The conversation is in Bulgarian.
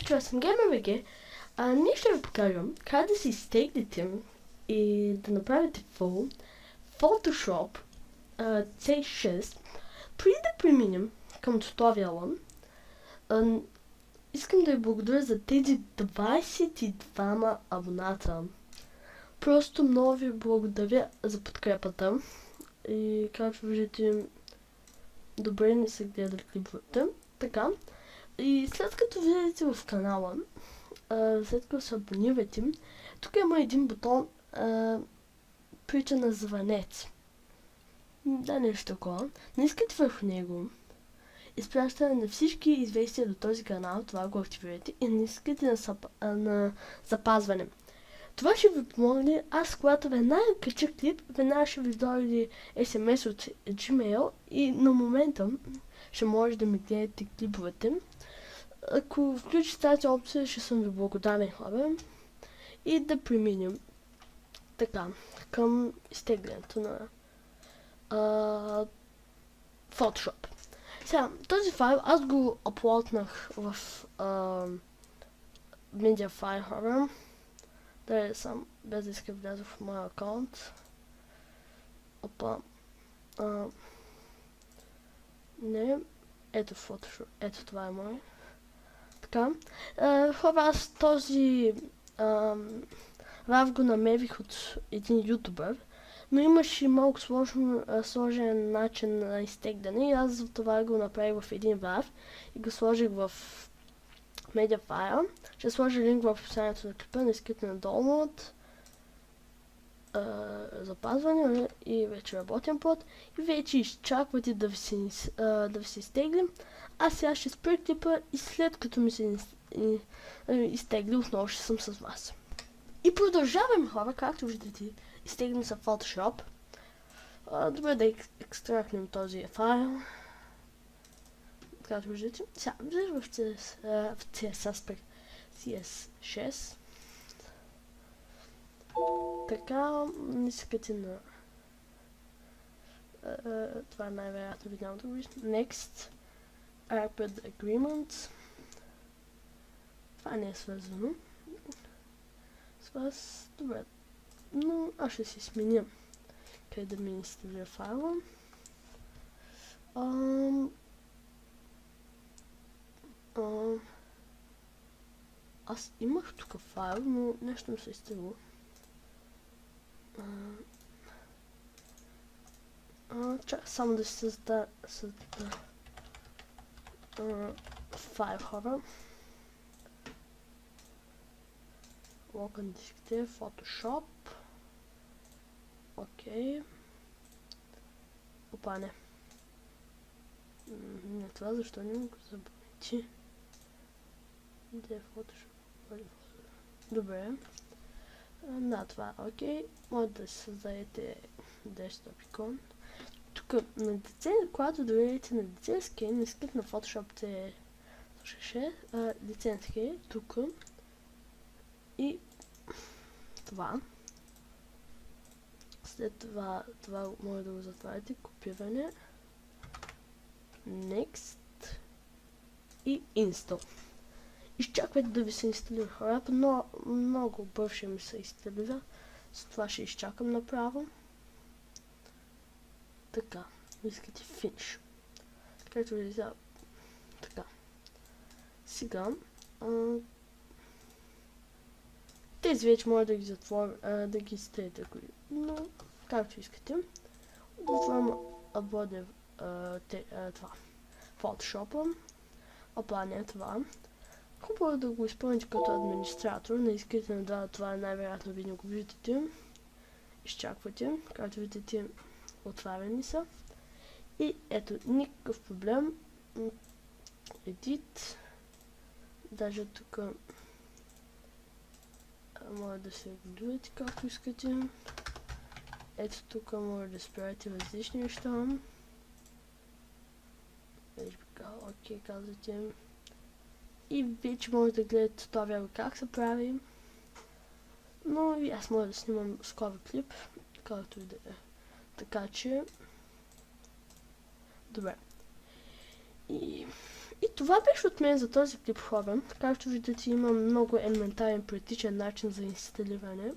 всички, аз съм GamerBG. Ние ще ви покажем как да си изтеглите и да направите в Photoshop C6. Преди да преминем към туториала, искам да ви благодаря за тези 22 абоната. Просто много ви благодаря за подкрепата и както виждате, добре не са гледали клиповете. Така, и след като влезете в канала, след като се абонирате, тук има един бутон, прилича на звънец. Да, нещо такова. Натискате върху него. Изпращане на всички известия до този канал, това го активирате и натискате на запазване. Това ще ви помогне, аз когато веднага кача клип, веднага ще ви дойде SMS от Gmail и на момента ще може да ми гледате клиповете. Ако включите тази опция, ще съм ви благодарен, хора. И да преминем така към изтеглянето на Photoshop. Сега, този файл аз го аплоднах в Mediafire, хора. Да съм, без да иска вляза в моя акаунт. Опа. Не. Ето Photoshop. Ето това е мой. Така. Хора, аз този рав го намерих от един ютубър, но имаше малко сложен начин на изтегляне и аз за това го направих в един рав и го сложих в Mediafire. Ще сложа линк в описанието на клипа, не искате надолу от запазване и вече работим под и вече изчаквате да ви се изтеглим. Аз сега ще спра клипа и след като ми се изтегли, отново ще съм с вас. И продължаваме, хора, както виждате, изтеглим се в Photoshop. Добре да екстрактнем този файл. Както виждате, сега влизам в CS CS6. Така, искате на това най-вероятно ви няма да го виждам. Next, iPad Agreement. Това не е свързано с вас. Добре, но аз ще си сменя къде да ми инсталира файла. Аз имах тук файл, но нещо ми се изтегло. Чакай само да си създа файл, хора. Логан диските, Photoshop. Окей. Опа, не. Не това, защо не го забравите? Де е Photoshop? Добре. Да, това е окей. Може да си създадете desktop икон. Тук на деце, когато доверите на детски, не искат на Photoshop те слушаше. Лицензки, тук. И това. След това може да го затваряте. Копиране. Next. И Install. Изчаквайте да ви се инсталира, хора, но много бързо ще ми се инсталира. С това ще изчакам направо. Така, искате Finish. Както видите, така. Сега, тези вече може да ги затворя, да ги изтрете, но както искате. Отварям абоне това. Photoshop. Опланя това. Хубаво е да го изпълните като администратор. Не искате да това най-вероятно ви не го виждате. Изчаквате. Както видите, отварени са. И ето, никакъв проблем. Edit. Даже тук може да се регулирате както искате. Ето тук може да спирате различни неща. Окей, казвате. И вече може да гледате туториал как се прави. Но и аз може да снимам скоро клип, както и да е. Така че... Добре. И И това беше от мен за този клип, хора. Както виждате, има много елементарен, практичен начин за инсталиране.